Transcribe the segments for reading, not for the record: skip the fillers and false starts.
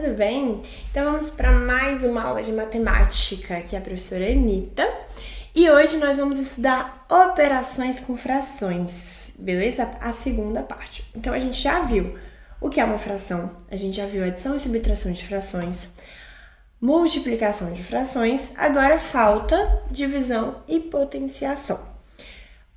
tudo bem? Então vamos para mais uma aula de matemática, aqui é a professora Anitta. E hoje nós vamos estudar operações com frações, beleza? A segunda parte. Então a gente já viu o que é uma fração, a gente já viu adição e subtração de frações, multiplicação de frações, agora falta divisão e potenciação.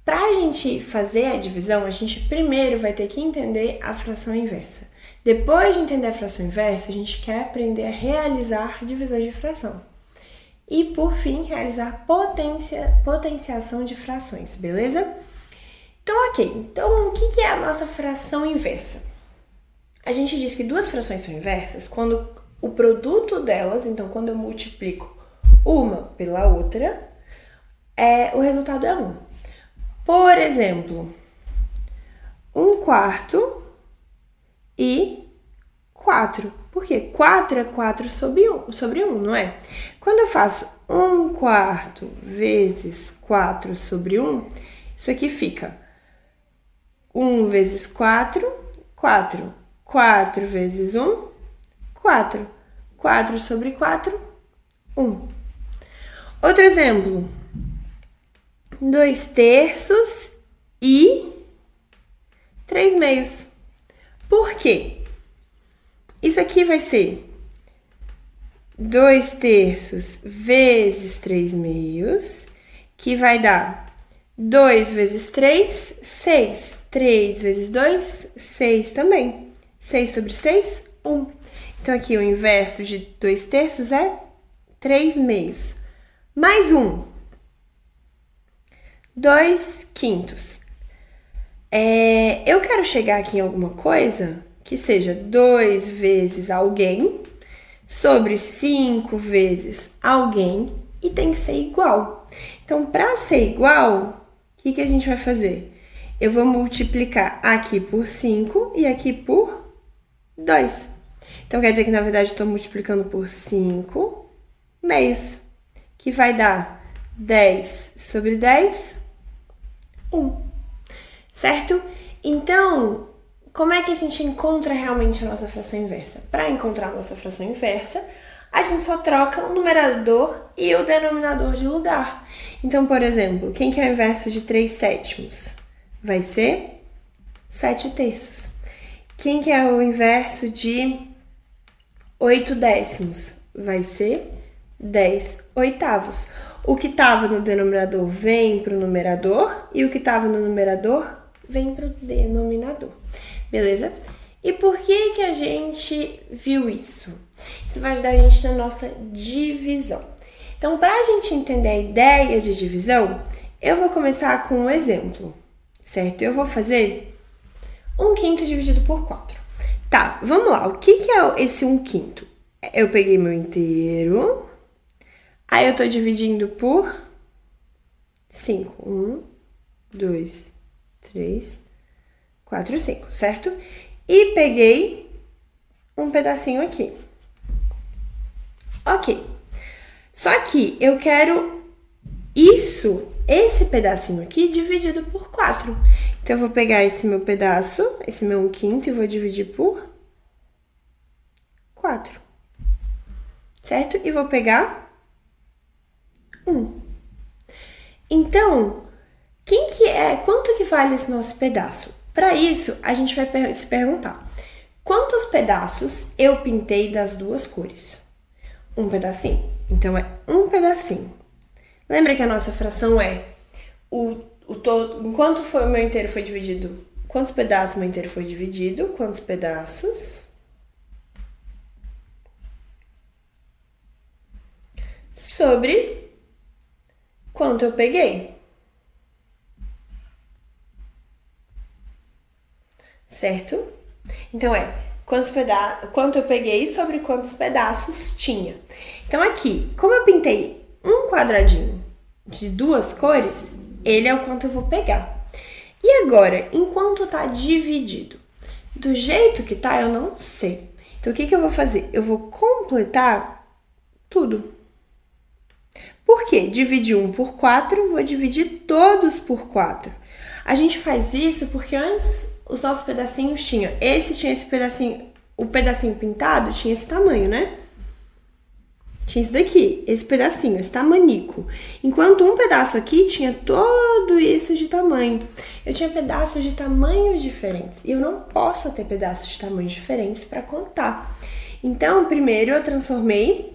Para a gente fazer a divisão, a gente primeiro vai ter que entender a fração inversa. Depois de entender a fração inversa, a gente quer aprender a realizar divisões de fração. E, por fim, realizar potenciação de frações, beleza? Então, ok. Então, o que é a nossa fração inversa? A gente diz que duas frações são inversas quando o produto delas, então quando eu multiplico uma pela outra, o resultado é 1. Por exemplo, 1/4 e 4. Por quê? 4 é 4 sobre 1, não é? Quando eu faço 1/4 vezes 4 sobre 1, isso aqui fica 1 vezes 4, 4. 4 vezes 1, 4. 4 sobre 4, 1. Outro exemplo. 2/3 e 3/2. Por quê? Isso aqui vai ser 2/3 vezes 3/2, que vai dar 2 vezes 3, 6. 3 vezes 2, 6 também. 6 sobre 6, 1. Então, aqui o inverso de 2/3 é 3/2. Mais 1. 2/5. Eu quero chegar aqui em alguma coisa que seja 2 vezes alguém sobre 5 vezes alguém e tem que ser igual. Então, para ser igual, o que a gente vai fazer? Eu vou multiplicar aqui por 5 e aqui por 2. Então, quer dizer que, na verdade, eu estou multiplicando por 5 meios, que vai dar 10 sobre 10, 1. Certo? Então, como é que a gente encontra realmente a nossa fração inversa? Para encontrar a nossa fração inversa, a gente só troca o numerador e o denominador de lugar. Então, por exemplo, quem que é o inverso de 3/7? Vai ser 7/3. Quem que é o inverso de 8/10? Vai ser 10/8. O que estava no denominador vem para o numerador e o que estava no numerador vem para o denominador. Beleza? E por que a gente viu isso? Isso vai ajudar a gente na nossa divisão. Então, para a gente entender a ideia de divisão, eu vou começar com um exemplo, certo? Eu vou fazer 1/5 dividido por 4. Tá, vamos lá. O que é esse 1/5? Eu peguei meu inteiro, aí eu tô dividindo por 5. 1, 2, 3, 4, 5, certo? E peguei um pedacinho aqui. Ok. Só que eu quero esse pedacinho aqui dividido por 4. Então, eu vou pegar esse meu pedaço, esse meu 1/5, e vou dividir por 4. Certo? E vou pegar 1. Então, quanto que vale esse nosso pedaço? Para isso, a gente vai se perguntar: quantos pedaços eu pintei das duas cores? Um pedacinho. Então, é um pedacinho. Lembra que a nossa fração é o todo, enquanto o meu inteiro foi dividido, quantos pedaços meu inteiro foi dividido, quantos pedaços sobre quanto eu peguei. Certo? Então, quanto eu peguei sobre quantos pedaços tinha. Então, aqui, como eu pintei um quadradinho de duas cores, ele é o quanto eu vou pegar. E agora, enquanto tá dividido? Do jeito que tá, eu não sei. Então, o que eu vou fazer? Eu vou completar tudo. Por quê? Dividir 1 por 4, vou dividir todos por 4. A gente faz isso porque antes os nossos pedacinhos tinham esse pedacinho o pedacinho pintado tinha esse tamanho, né? Tinha isso daqui, esse pedacinho, esse tamanico. Enquanto um pedaço aqui tinha todo isso de tamanho. Eu tinha pedaços de tamanhos diferentes. E eu não posso ter pedaços de tamanhos diferentes para contar. Então, primeiro eu transformei...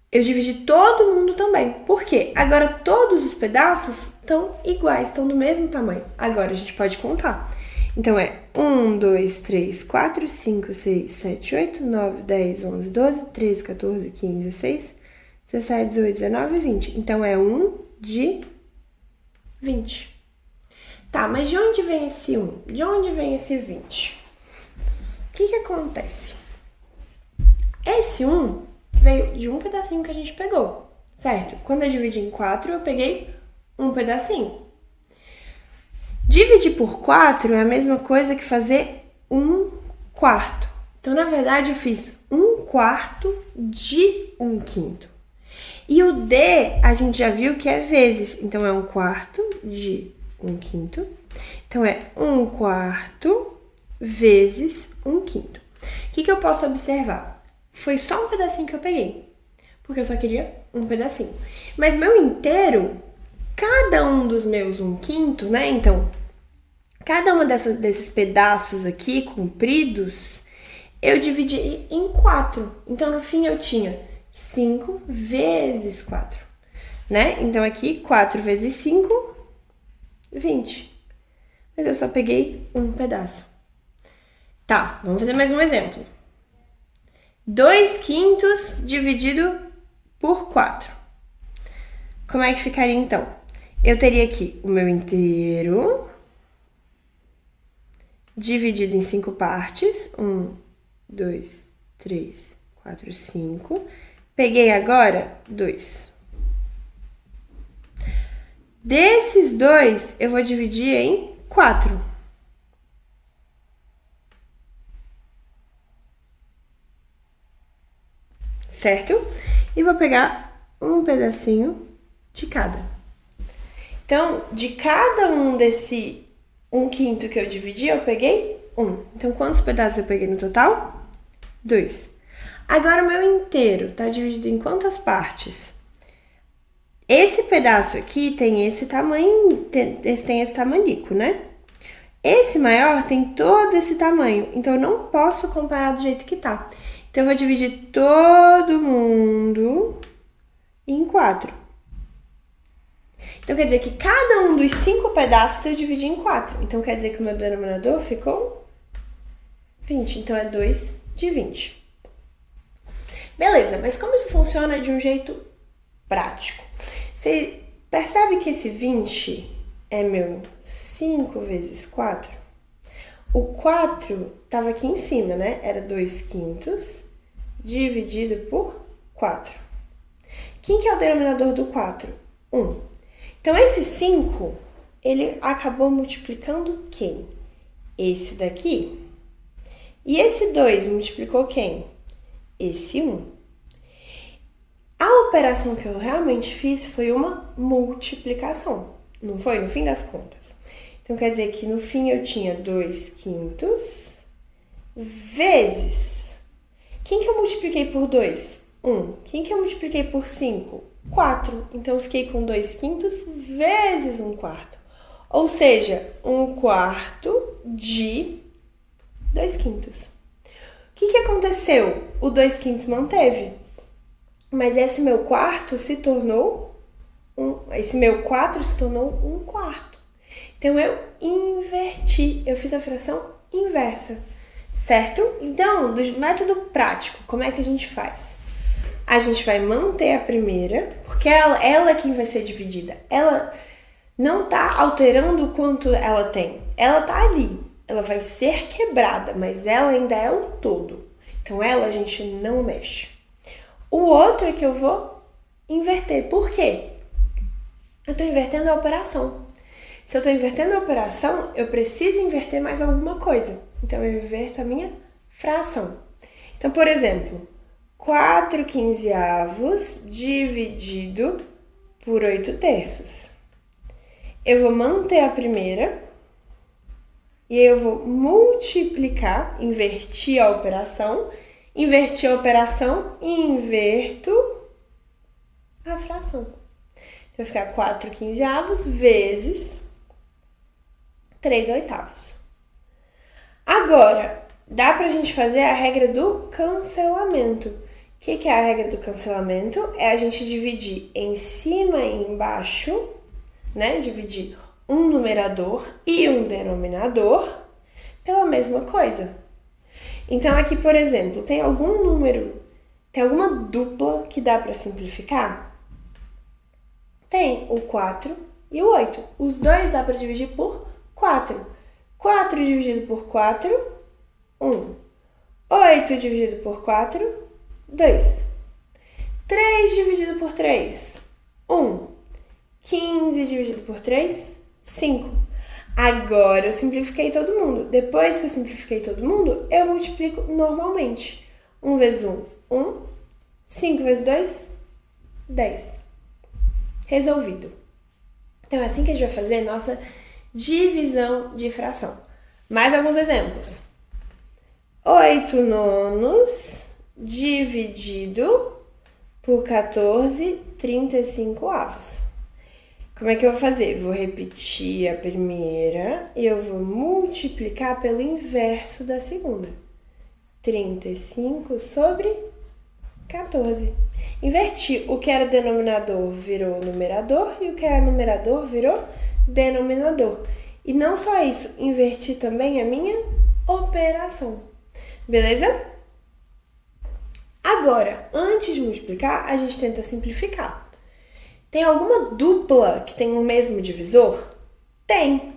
eu dividi todo mundo também. Por quê? Agora todos os pedaços estão iguais, estão do mesmo tamanho. Agora a gente pode contar. Então, 1, 2, 3, 4, 5, 6, 7, 8, 9, 10, 11, 12, 13, 14, 15, 16, 17, 18, 19 e 20. Então, é 1 de 20. Tá, mas de onde vem esse 1? De onde vem esse 20? O que acontece? Esse 1 veio de um pedacinho que a gente pegou, certo? Quando eu dividi em 4, eu peguei um pedacinho. Dividir por 4 é a mesma coisa que fazer 1/4. Então, na verdade, eu fiz 1/4 de 1/5. E o D, a gente já viu que é vezes. Então, é 1/4 de 1/5. Então, é 1/4 vezes 1/5. O que eu posso observar? Foi só um pedacinho que eu peguei. Porque eu só queria um pedacinho. Mas meu inteiro... Cada um dos meus 1/5, né? Então, cada uma desses pedaços aqui, compridos, eu dividi em 4. Então, no fim, eu tinha 5 vezes 4, né? Então, aqui, 4 vezes 5, 20. Mas eu só peguei um pedaço. Tá, vamos fazer mais um exemplo. 2/5 dividido por 4. Como é que ficaria, então? Eu teria aqui o meu inteiro dividido em 5 partes. 1, 2, 3, 4, 5. Peguei agora 2. Desses 2, eu vou dividir em 4. Certo? E vou pegar um pedacinho de cada. Então, de cada um desse 1/5 que eu dividi, eu peguei 1. Então, quantos pedaços eu peguei no total? 2. Agora, o meu inteiro tá dividido em quantas partes? Esse pedaço aqui tem esse tamanho, tem esse tamanico, né? Esse maior tem todo esse tamanho, então eu não posso comparar do jeito que tá. Então, eu vou dividir todo mundo em 4. Então, quer dizer que cada um dos 5 pedaços eu dividi em 4. Então, quer dizer que o meu denominador ficou 20. Então, é 2 de 20. Beleza, mas como isso funciona de um jeito prático? Você percebe que esse 20 é meu 5 vezes 4? O 4 estava aqui em cima, né? Era 2/5 dividido por 4. Quem que é o denominador do 4? 1. Então, esse 5, ele acabou multiplicando quem? Esse daqui. E esse 2 multiplicou quem? Esse 1. A operação que eu realmente fiz foi uma multiplicação. Não foi? No fim das contas. Então, quer dizer que no fim eu tinha 2/5 vezes... Quem que eu multipliquei por 2? 1. Quem que eu multipliquei por 5? 4. Então, eu fiquei com 2/5 vezes 1/4. Ou seja, 1/4 de 2/5. O que aconteceu? O 2/5 manteve. Mas esse meu quarto se tornou... Esse meu 4 se tornou 1/4. Então, eu inverti. Eu fiz a fração inversa. Certo? Então, do método prático, como é que a gente faz? A gente vai manter a primeira, porque ela é quem vai ser dividida. Ela não tá alterando o quanto ela tem. Ela tá ali. Ela vai ser quebrada, mas ela ainda é o todo. Então, ela a gente não mexe. O outro é que eu vou inverter. Por quê? Eu tô invertendo a operação. Se eu tô invertendo a operação, eu preciso inverter mais alguma coisa. Então, eu inverto a minha fração. Então, por exemplo... 4/15 dividido por 8/3. Eu vou manter a primeira E aí eu vou multiplicar, inverti a operação, inverti a operação e inverto a fração. Então, vai ficar 4/15 vezes 3/8. Agora, dá pra gente fazer a regra do cancelamento. O que é a regra do cancelamento? É a gente dividir em cima e embaixo, né? Dividir um numerador e um denominador pela mesma coisa. Então, aqui, por exemplo, tem algum número, tem alguma dupla que dá para simplificar? Tem o 4 e o 8. Os dois dá para dividir por 4. 4 dividido por 4, 1. 8 dividido por 4, 2. 3 dividido por 3, 1. 15 dividido por 3, 5. Agora eu simplifiquei todo mundo. Depois que eu simplifiquei todo mundo, eu multiplico normalmente. 1 vezes 1, 1. 5 vezes 2, 10. Resolvido. Então é assim que a gente vai fazer nossa divisão de fração. Mais alguns exemplos. 8/9 dividido por 14/35. Como é que eu vou fazer? Vou repetir a primeira e eu vou multiplicar pelo inverso da segunda. 35 sobre 14. Inverti. O que era denominador virou numerador e o que era numerador virou denominador. E não só isso, inverti também a minha operação. Beleza? Agora, antes de multiplicar, a gente tenta simplificar. Tem alguma dupla que tem o mesmo divisor? Tem.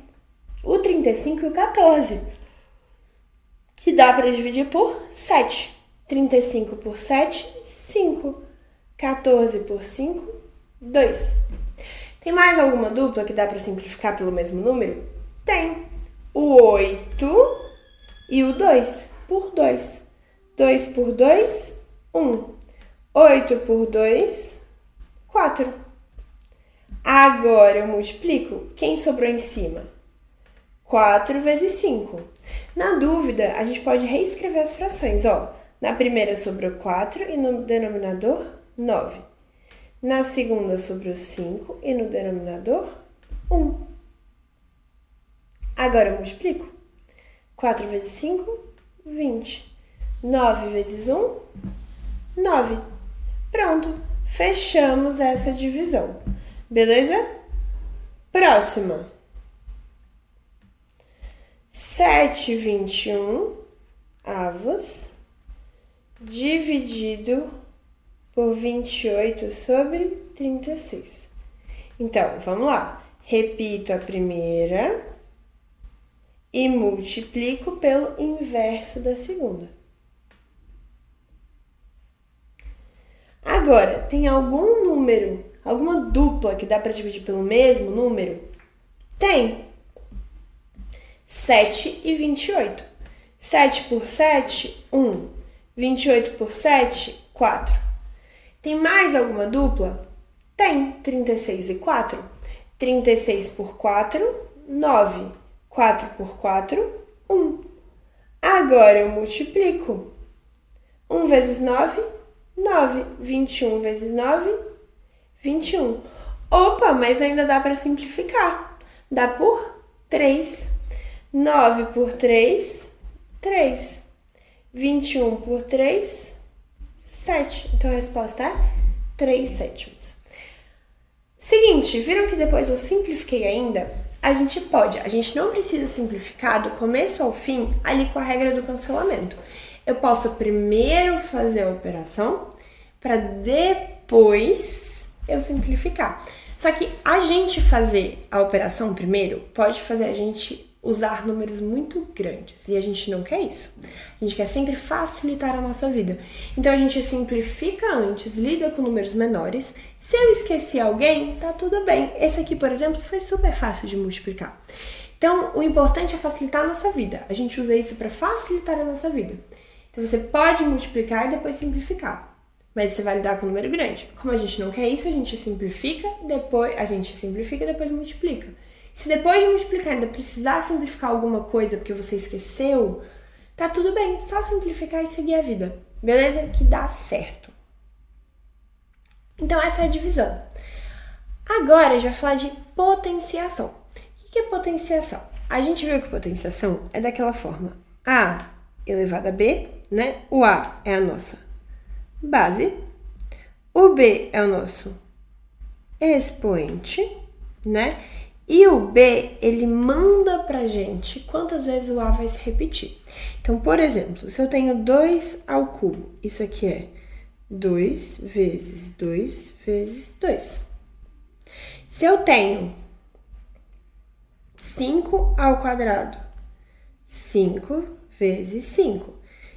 O 35 e o 14. Que dá para dividir por 7. 35 por 7, 5. 14 por 5, 2. Tem mais alguma dupla que dá para simplificar pelo mesmo número? Tem. O 8 e o 2 por 2. 2 por 2, 1. 8 por 2, 4. Agora eu multiplico. Quem sobrou em cima? 4 vezes 5. Na dúvida, a gente pode reescrever as frações. Ó, na primeira sobrou 4 e no denominador 9. Na segunda sobrou 5 e no denominador 1. Agora eu multiplico. 4 vezes 5, 20. 9 vezes 1, 9. Pronto, fechamos essa divisão. Beleza? Próxima. 7/21 dividido por 28 sobre 36. Então, vamos lá. Repito a primeira e multiplico pelo inverso da segunda. Agora, tem algum número, alguma dupla que dá para dividir pelo mesmo número? Tem. 7 e 28. 7 por 7, 1. 28 por 7, 4. Tem mais alguma dupla? Tem. 36 e 4. 36 por 4, 9. 4 por 4, 1. Agora eu multiplico. 1 vezes 9, 9. 21 vezes 9, 21. Opa, mas ainda dá para simplificar. Dá por 3. 9 por 3, 3. 21 por 3, 7. Então a resposta é 3/7. Seguinte, viram que depois eu simplifiquei ainda? A gente não precisa simplificar do começo ao fim ali com a regra do cancelamento. Eu posso primeiro fazer a operação para depois eu simplificar. Só que a gente fazer a operação primeiro pode fazer a gente usar números muito grandes e a gente não quer isso. A gente quer sempre facilitar a nossa vida. Então a gente simplifica antes, lida com números menores. Se eu esqueci alguém, tá tudo bem. Esse aqui, por exemplo, foi super fácil de multiplicar. Então o importante é facilitar a nossa vida. A gente usa isso para facilitar a nossa vida. Então você pode multiplicar e depois simplificar. Mas você vai lidar com um número grande. Como a gente não quer isso, a gente simplifica e depois multiplica. Se depois de multiplicar ainda precisar simplificar alguma coisa porque você esqueceu, tá tudo bem, só simplificar e seguir a vida, beleza? Que dá certo. Então essa é a divisão. Agora a gente vai falar de potenciação. O que é potenciação? A gente viu que potenciação é daquela forma A elevado a B, né? O A é a nossa base, o B é o nosso expoente, né? E o B, ele manda pra gente quantas vezes o A vai se repetir. Então, por exemplo, se eu tenho 2 ao cubo, isso aqui é 2 vezes 2 vezes 2. Se eu tenho 5 ao quadrado, 5 vezes 5.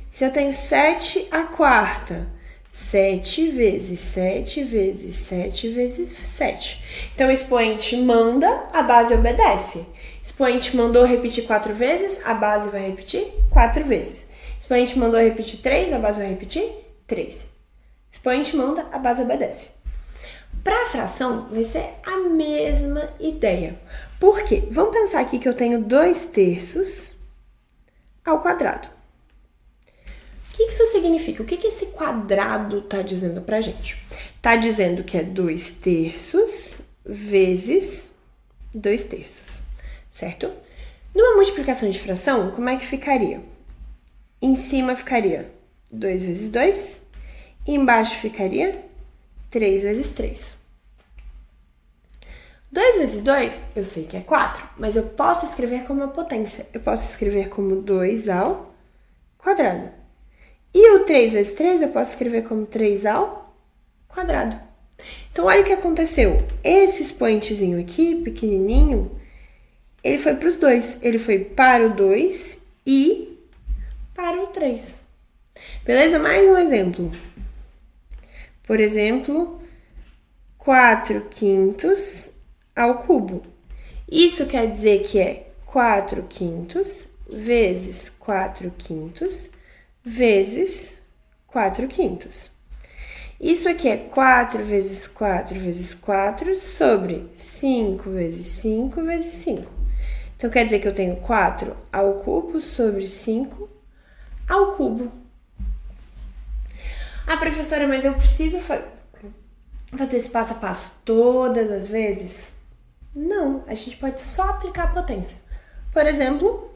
Se eu tenho 7 à quarta, 7 vezes 7 vezes 7 vezes 7. Então, o expoente manda, a base obedece. Expoente mandou repetir 4 vezes, a base vai repetir 4 vezes. Expoente mandou repetir 3, a base vai repetir 3. Expoente manda, a base obedece. Para a fração, vai ser a mesma ideia. Por quê? Vamos pensar aqui que eu tenho 2/3 ao quadrado. O que isso significa? O que esse quadrado está dizendo pra gente? Está dizendo que é 2/3 vezes 2/3, certo? Numa multiplicação de fração, como é que ficaria? Em cima ficaria 2 vezes 2, e embaixo ficaria 3 vezes 3. 2 vezes 2, eu sei que é 4, mas eu posso escrever como uma potência. Eu posso escrever como 2 ao quadrado. E o 3 vezes 3 eu posso escrever como 3 ao quadrado. Então, olha o que aconteceu. Esse expoentezinho aqui, pequenininho, ele foi para os dois. Ele foi para o 2 e para o 3. Beleza? Mais um exemplo. Por exemplo, 4/5 ao cubo. Isso quer dizer que é 4/5 vezes 4/5 vezes 4/5. Isso aqui é 4 vezes 4 vezes 4 sobre 5 vezes 5 vezes 5. Então, quer dizer que eu tenho 4 ao cubo sobre 5 ao cubo. Ah, professora, mas eu preciso fazer esse passo a passo todas as vezes? Não, a gente pode só aplicar a potência. Por exemplo,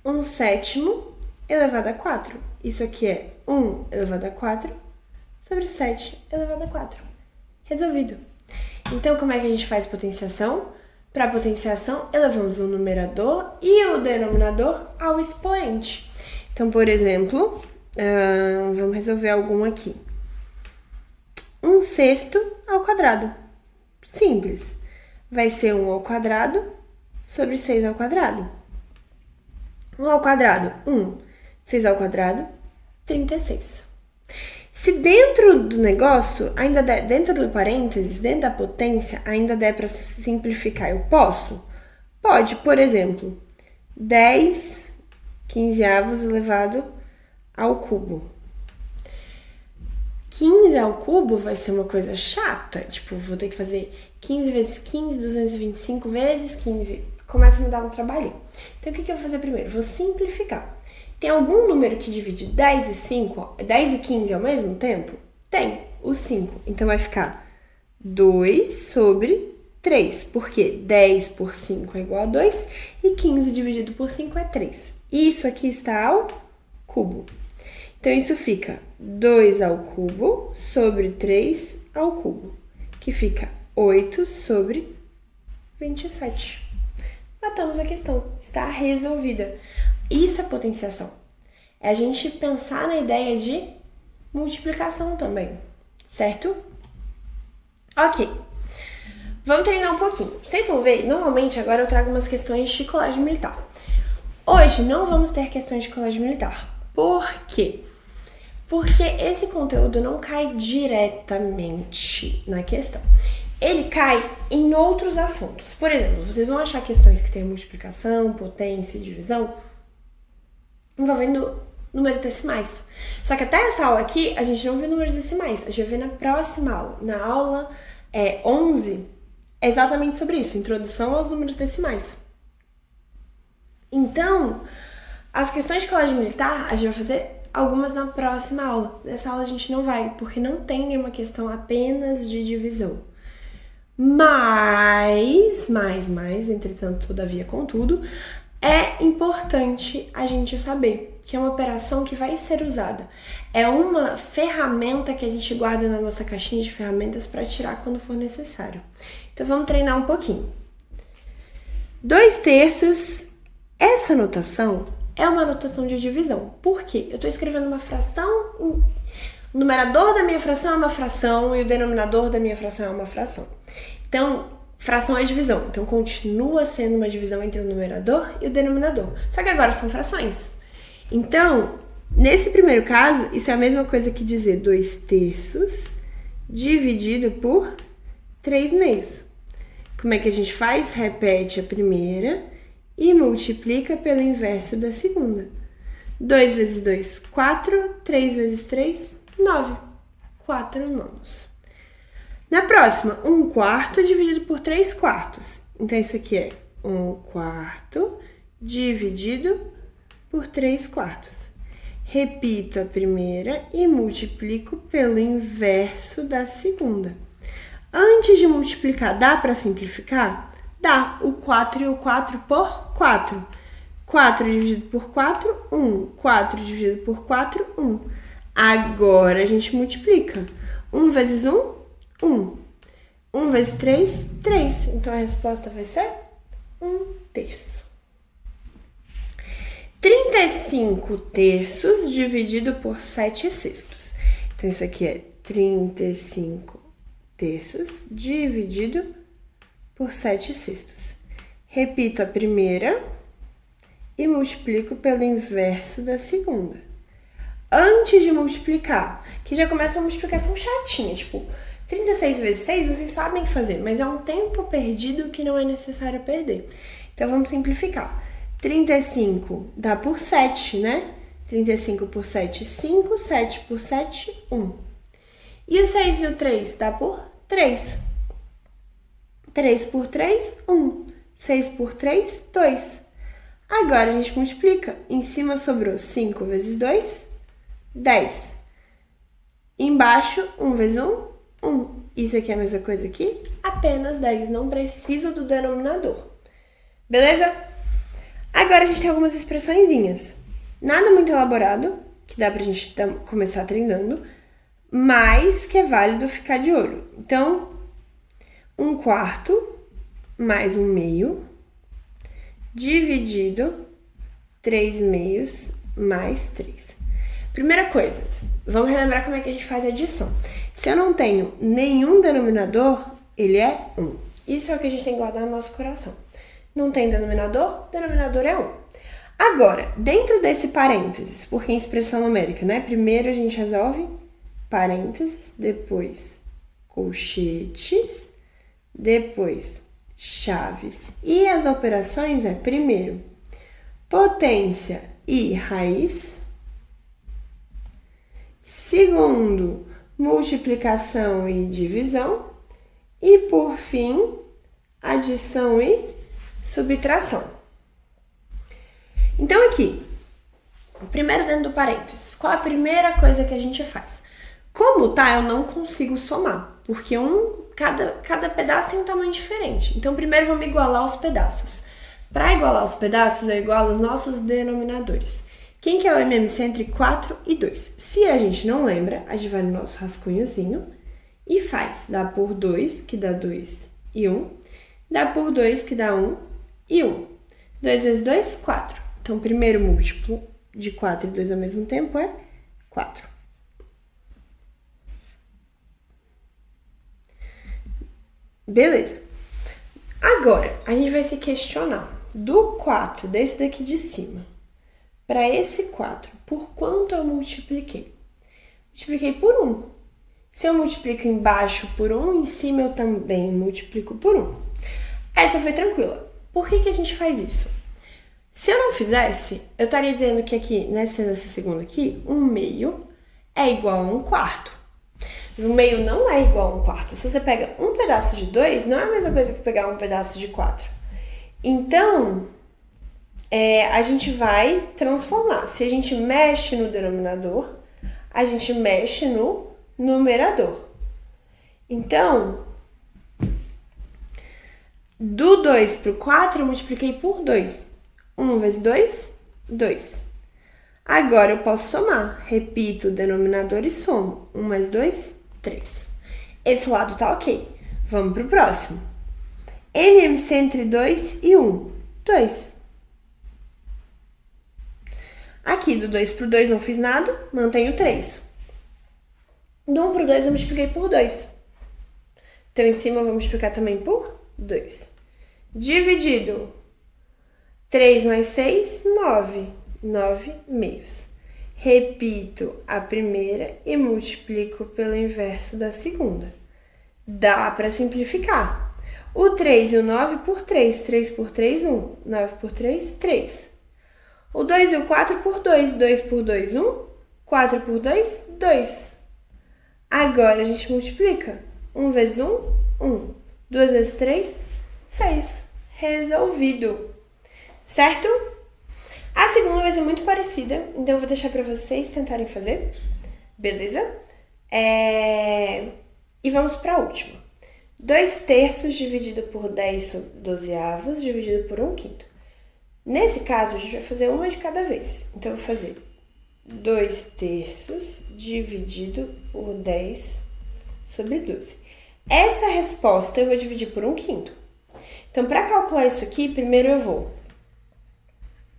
1/7 elevado a 4. Isso aqui é 1 elevado a 4 sobre 7 elevado a 4. Resolvido. Então, como é que a gente faz potenciação? Para a potenciação, elevamos o numerador e o denominador ao expoente. Então, por exemplo, vamos resolver algum aqui. 1/6 ao quadrado. Simples. Vai ser 1 ao quadrado sobre 6 ao quadrado. 1 ao quadrado, 1. 6 ao quadrado, 36. Se dentro do negócio, ainda der, dentro do parênteses, dentro da potência, ainda der para simplificar, eu posso? Pode, por exemplo, 10/15 elevado ao cubo. 15 ao cubo vai ser uma coisa chata, tipo, vou ter que fazer 15 vezes 15, 225 vezes 15. Começa a me dar um trabalhinho. Então, o que eu vou fazer primeiro? Vou simplificar. Tem algum número que divide 10 e 15 ao mesmo tempo? Tem, o 5. Então, vai ficar 2 sobre 3, porque 10 por 5 é igual a 2 e 15 dividido por 5 é 3. Isso aqui está ao cubo. Então, isso fica 2 ao cubo sobre 3 ao cubo, que fica 8 sobre 27. Matamos a questão, está resolvida. Isso é potenciação. É a gente pensar na ideia de multiplicação também, certo? Ok. Vamos treinar um pouquinho. Vocês vão ver, normalmente agora eu trago umas questões de colégio militar. Hoje não vamos ter questões de colégio militar. Por quê? Porque esse conteúdo não cai diretamente na questão. Ele cai em outros assuntos. Por exemplo, vocês vão achar questões que têm multiplicação, potência e divisão envolvendo números decimais. Só que até essa aula aqui, a gente não viu números decimais. A gente vai ver na próxima aula. Na aula 11, é exatamente sobre isso, introdução aos números decimais. Então, as questões de colégio militar, a gente vai fazer algumas na próxima aula. Nessa aula a gente não vai, porque não tem nenhuma questão apenas de divisão. Mas, entretanto, todavia, contudo, é importante a gente saber que é uma operação que vai ser usada. É uma ferramenta que a gente guarda na nossa caixinha de ferramentas para tirar quando for necessário. Então, vamos treinar um pouquinho. 2/3, essa notação é uma notação de divisão. Por quê? Eu estou escrevendo uma fração, o numerador da minha fração é uma fração e o denominador da minha fração é uma fração. Então, fração é divisão. Então, continua sendo uma divisão entre o numerador e o denominador. Só que agora são frações. Então, nesse primeiro caso, isso é a mesma coisa que dizer 2/3 dividido por 3/2. Como é que a gente faz? Repete a primeira e multiplica pelo inverso da segunda. 2 vezes 2, 4. 3 vezes 3, 9. 4/9. Na próxima, 1/4 dividido por 3/4. Então, isso aqui é 1/4 dividido por 3/4. Repito a primeira e multiplico pelo inverso da segunda. Antes de multiplicar, dá para simplificar? Dá. O 4 e o 4 por 4. 4 dividido por 4, 1. 4 dividido por 4, 1. Agora a gente multiplica. 1 vezes 1, 1. 1 vezes 3, 3. Então, a resposta vai ser 1/3. 35/3 dividido por 7/6. Então, isso aqui é 35/3 dividido por 7/6. Repito a primeira e multiplico pelo inverso da segunda. Antes de multiplicar, que já começa uma multiplicação chatinha, tipo, 36 vezes 6 vocês sabem fazer, mas é um tempo perdido que não é necessário perder. Então, vamos simplificar. 35 dá por 7, né? 35 por 7, 5. 7 por 7, 1. E o 6 e o 3 dá por 3. 3 por 3, 1. 6 por 3, 2. Agora, a gente multiplica. Em cima sobrou 5 vezes 2, 10. Embaixo, 1 vezes 1, 1. Isso aqui é a mesma coisa aqui, apenas 10. Não preciso do denominador. Beleza? Agora a gente tem algumas expressõezinhas. Nada muito elaborado, que dá pra gente começar treinando, mas que é válido ficar de olho. Então, 1/4 mais 1/2 dividido 3/2 mais 3. Primeira coisa, vamos relembrar como é que a gente faz a adição. Se eu não tenho nenhum denominador, ele é 1. Isso é o que a gente tem que guardar no nosso coração. Não tem denominador, denominador é 1. Agora, dentro desse parênteses, porque em expressão numérica, né? Primeiro a gente resolve parênteses, depois colchetes, depois chaves. E as operações é primeiro potência e raiz, segundo multiplicação e divisão e por fim adição e subtração. Então aqui, primeiro dentro do parênteses, qual a primeira coisa que a gente faz? Como tá, eu não consigo somar, porque cada pedaço tem um tamanho diferente. Então primeiro vamos igualar os pedaços. Para igualar os pedaços, eu igualo os nossos denominadores. Quem que é o MMC entre 4 e 2? Se a gente não lembra, a gente vai no nosso rascunhozinho e faz. Dá por 2, que dá 2 e 1. Dá por 2, que dá 1 e 1. 2 vezes 2, 4. Então, o primeiro múltiplo de 4 e 2 ao mesmo tempo é 4. Beleza. Agora, a gente vai se questionar do 4, desse daqui de cima, para esse 4, por quanto eu multipliquei? Multipliquei por 1. Se eu multiplico embaixo por 1, em cima eu também multiplico por 1. Essa foi tranquila. Por que a gente faz isso? Se eu não fizesse, eu estaria dizendo que aqui, nessa segunda aqui, 1/2 é igual a 1/4. Mas 1 meio não é igual a 1 quarto. Se você pega um pedaço de 2, não é a mesma coisa que pegar um pedaço de 4. Então, a gente vai transformar. Se a gente mexe no denominador, a gente mexe no numerador. Então, do 2 para o 4, eu multipliquei por 2. 1 vezes 2, 2. Agora eu posso somar. Repito o denominador e somo. 1 mais 2, 3. Esse lado tá ok. Vamos para o próximo. MMC entre 2 e 1. 2. Aqui, do 2 para o 2 não fiz nada, mantenho 3. Do 1 para o 2 eu multipliquei por 2. Então, em cima eu vou multiplicar também por 2. Dividido 3 mais 6, 9. 9 meios. Repito a primeira e multiplico pelo inverso da segunda. Dá para simplificar. O 3 e o 9 por 3. 3 por 3, 1. 9 por 3, 3. O 2 e o 4 por 2. 2 por 2, 1. 4 por 2, 2. Agora a gente multiplica. 1 vezes 1, 1. 2 vezes 3, 6. Resolvido. Certo? A segunda vai ser muito parecida, então eu vou deixar para vocês tentarem fazer. Beleza? E vamos para a última. 2 terços dividido por 10 dozeavos dividido por 1 quinto. Nesse caso, a gente vai fazer uma de cada vez. Então, eu vou fazer 2 terços dividido por 10 sobre 12. Essa resposta eu vou dividir por 1 quinto. Então, para calcular isso aqui, primeiro eu vou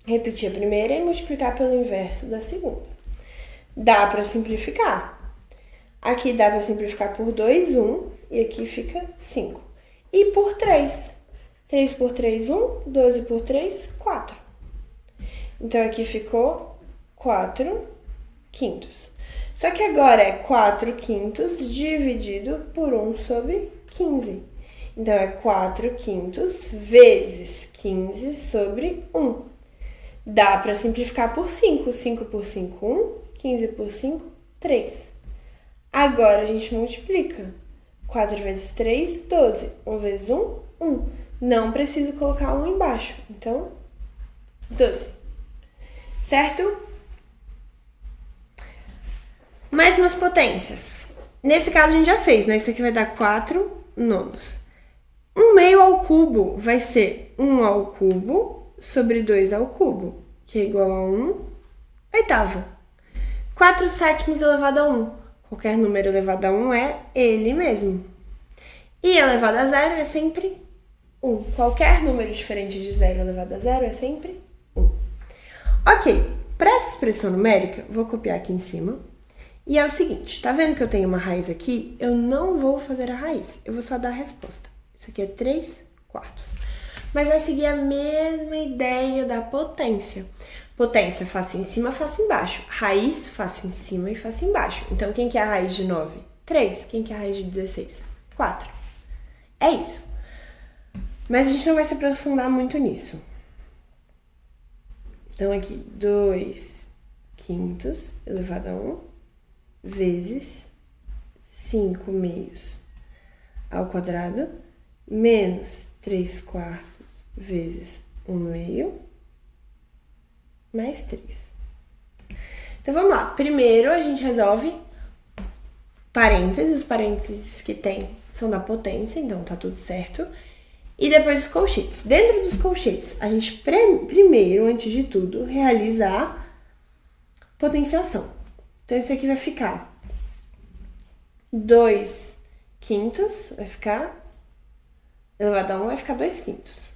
repetir a primeira e multiplicar pelo inverso da segunda. Dá para simplificar. Aqui dá para simplificar por 2, 1, e aqui fica 5. E por 3. 3 por 3, 1, 12 por 3, 4. Então, aqui ficou 4 quintos. Só que agora é 4 quintos dividido por 1 sobre 15. Então, é 4 quintos vezes 15 sobre 1. Dá para simplificar por 5. 5 por 5, 1. 15 por 5, 3. Agora, a gente multiplica. 4 vezes 3, 12. 1 vezes 1, 1. Não preciso colocar 1 embaixo. Então, 12. Certo? Mais umas potências. Nesse caso, a gente já fez, né? Isso aqui vai dar 4 nonos. 1 meio ao cubo vai ser 1 ao cubo sobre 2 ao cubo, que é igual a 1 oitavo. 4 sétimos elevado a 1. Qualquer número elevado a 1 é ele mesmo. E elevado a 0 é sempre 1. Qualquer número diferente de 0 elevado a 0 é sempre 1. Ok, para essa expressão numérica, vou copiar aqui em cima. E é o seguinte, tá vendo que eu tenho uma raiz aqui? Eu não vou fazer a raiz, eu vou só dar a resposta. Isso aqui é 3 quartos. Mas vai seguir a mesma ideia da potência. Potência, faço em cima, faço embaixo. Raiz, faço em cima e faço embaixo. Então, quem que é a raiz de 9? 3. Quem que é a raiz de 16? 4. É isso. Mas a gente não vai se aprofundar muito nisso. Então, aqui, 2 quintos elevado a 1 vezes 5 meios ao quadrado menos 3 quartos vezes 1 meio mais 3. Então, vamos lá. Primeiro, a gente resolve parênteses. Os parênteses que tem são da potência, então tá tudo certo. E depois os colchetes. Dentro dos colchetes, a gente primeiro, antes de tudo, realiza a potenciação. Então, isso aqui vai ficar 2 quintos, vai ficar elevado a 1, vai ficar 2 quintos.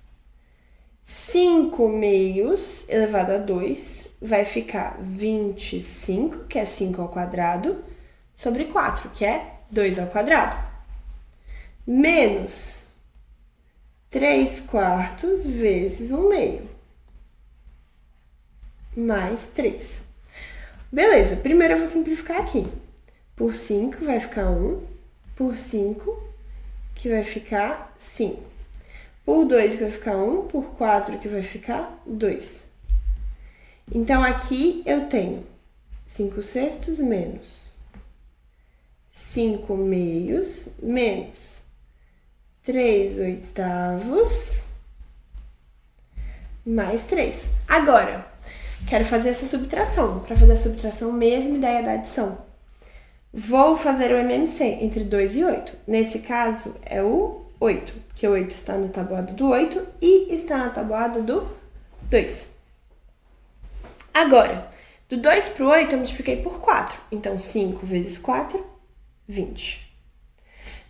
5 meios elevado a 2 vai ficar 25, que é 5 ao quadrado, sobre 4, que é 2 ao quadrado. Menos 3 quartos vezes 1 meio. Mais 3. Beleza, primeiro eu vou simplificar aqui. Por 5 vai ficar 1. Por 5, que vai ficar 5. Por 2, que vai ficar 1. Por 4, que vai ficar 2. Então, aqui eu tenho 5 sextos menos 5 meios menos 3 oitavos mais 3. Agora, quero fazer essa subtração. Para fazer a subtração, mesma ideia da adição. Vou fazer o MMC entre 2 e 8. Nesse caso, é o 8, que o 8 está na tabuada do 8 e está na tabuada do 2. Agora, do 2 para o 8, eu multipliquei por 4. Então, 5 vezes 4, 20.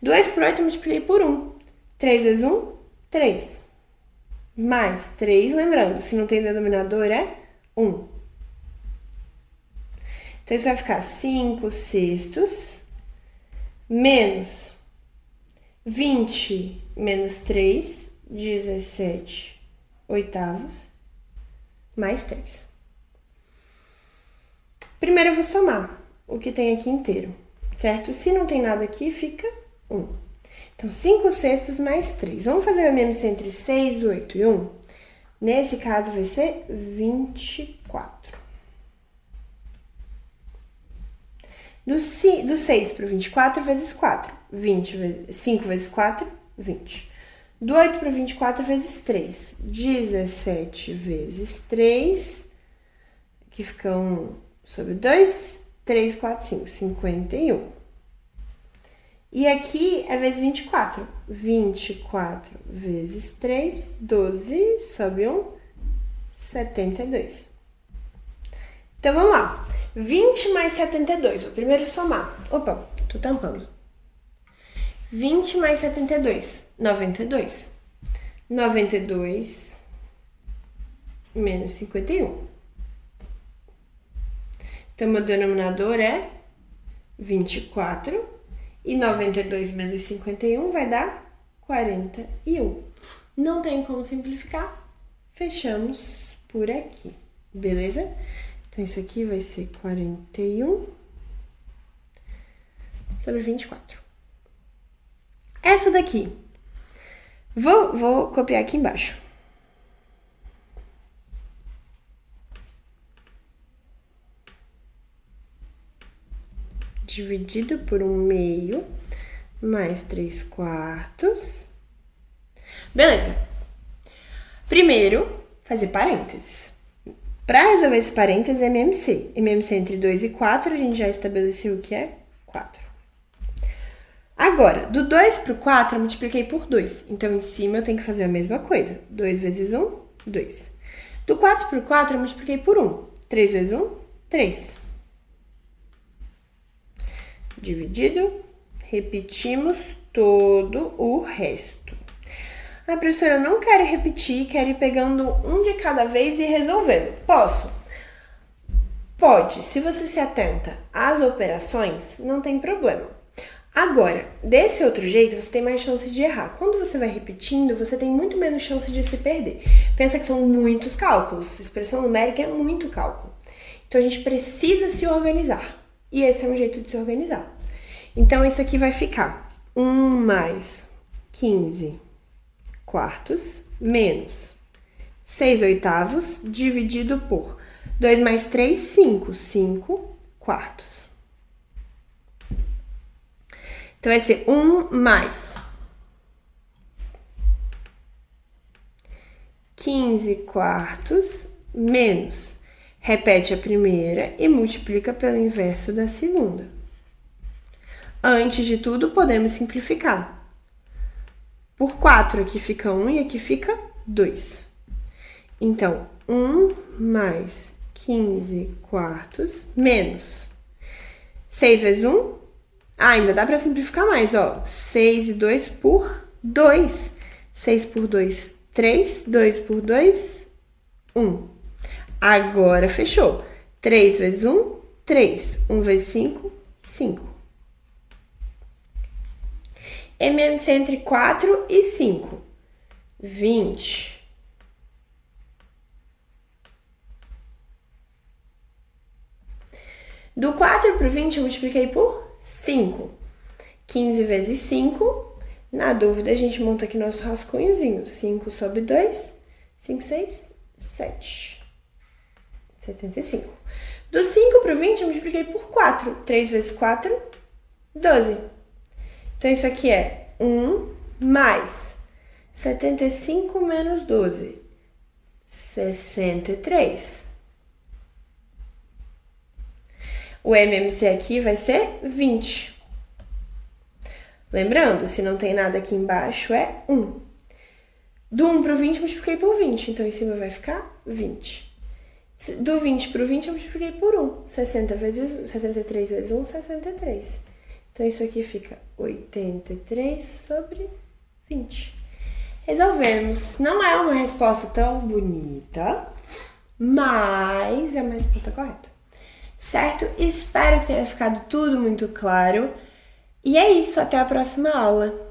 Do 8 para o 8, eu multipliquei por 1. 3 vezes 1, 3. Mais 3, lembrando, se não tem denominador, é 1. Então, isso vai ficar 5 sextos menos 20 menos 3, 17 oitavos, mais 3. Primeiro eu vou somar o que tem aqui inteiro, certo? Se não tem nada aqui, fica 1. Então, 5 sextos mais 3. Vamos fazer o MMC entre 6, 8 e 1? Nesse caso, vai ser 24. Do 6 para o 24 vezes 4. 5 vezes 4, 20. Do 8 para o 24 vezes 3. 17 vezes 3. Aqui fica 1 sobre 2. 3, 4, 5. 51. E aqui é vezes 24. 24 vezes 3. 12 sobre 1. 72. Então, vamos lá. 20 mais 72. Vou primeiro somar. Opa, tô tampando. 20 mais 72. 92. 92 menos 51. Então, meu denominador é 24. E 92 menos 51 vai dar 41. Não tem como simplificar. Fechamos por aqui. Beleza? Então, isso aqui vai ser 41 sobre 24. Essa daqui, vou copiar aqui embaixo. Dividido por 1/2 mais 3/4. Beleza. Primeiro, fazer parênteses. Para resolver esse parênteses, é MMC. MMC entre 2 e 4, a gente já estabeleceu o que é 4. Agora, do 2 para o 4, eu multipliquei por 2. Então, em cima, eu tenho que fazer a mesma coisa. 2 vezes 1, 2. Do 4 para o 4, eu multipliquei por 1. 3 vezes 1, 3. Dividido. Repetimos todo o resto. Ah, professora, eu não quero repetir, quero ir pegando um de cada vez e resolvendo. Posso? Pode. Se você se atenta às operações, não tem problema. Agora, desse outro jeito, você tem mais chance de errar. Quando você vai repetindo, você tem muito menos chance de se perder. Pensa que são muitos cálculos. Expressão numérica é muito cálculo. Então, a gente precisa se organizar. E esse é um jeito de se organizar. Então, isso aqui vai ficar 1 mais 15 quartos menos 6 oitavos dividido por 2 mais 3, 5. 5 quartos. Então, vai ser 1 mais 15 quartos menos. Repete a primeira e multiplica pelo inverso da segunda. Antes de tudo, podemos simplificar. Por 4, aqui fica 1 e aqui fica 2. Então, 1 mais 15 quartos menos 6 vezes 1. Ainda dá para simplificar mais, ó. 6 e 2 por 2. 6 por 2, 3. 2 por 2, 1. Agora, fechou. 3 vezes 1, 3. 1 vezes 5, 5. MMC entre 4 e 5. 20. Do 4 para o 20, eu multipliquei por 5. 15 vezes 5. Na dúvida, a gente monta aqui nosso rascunhozinho. 5 sobre 2. 5, 6, 7. 75. Do 5 para o 20, eu multipliquei por 4. 3 vezes 4, 12. Então, isso aqui é 1 mais 75 menos 12. 63. O MMC aqui vai ser 20. Lembrando, se não tem nada aqui embaixo, é 1. Do 1 pro 20, multipliquei por 20. Então, em cima vai ficar 20. Do 20 pro 20, eu multipliquei por 1. 63 vezes 1, 63. Então, isso aqui fica 83 sobre 20. Resolvemos. Não é uma resposta tão bonita, mas é uma resposta correta. Certo? Espero que tenha ficado tudo muito claro. E é isso. Até a próxima aula.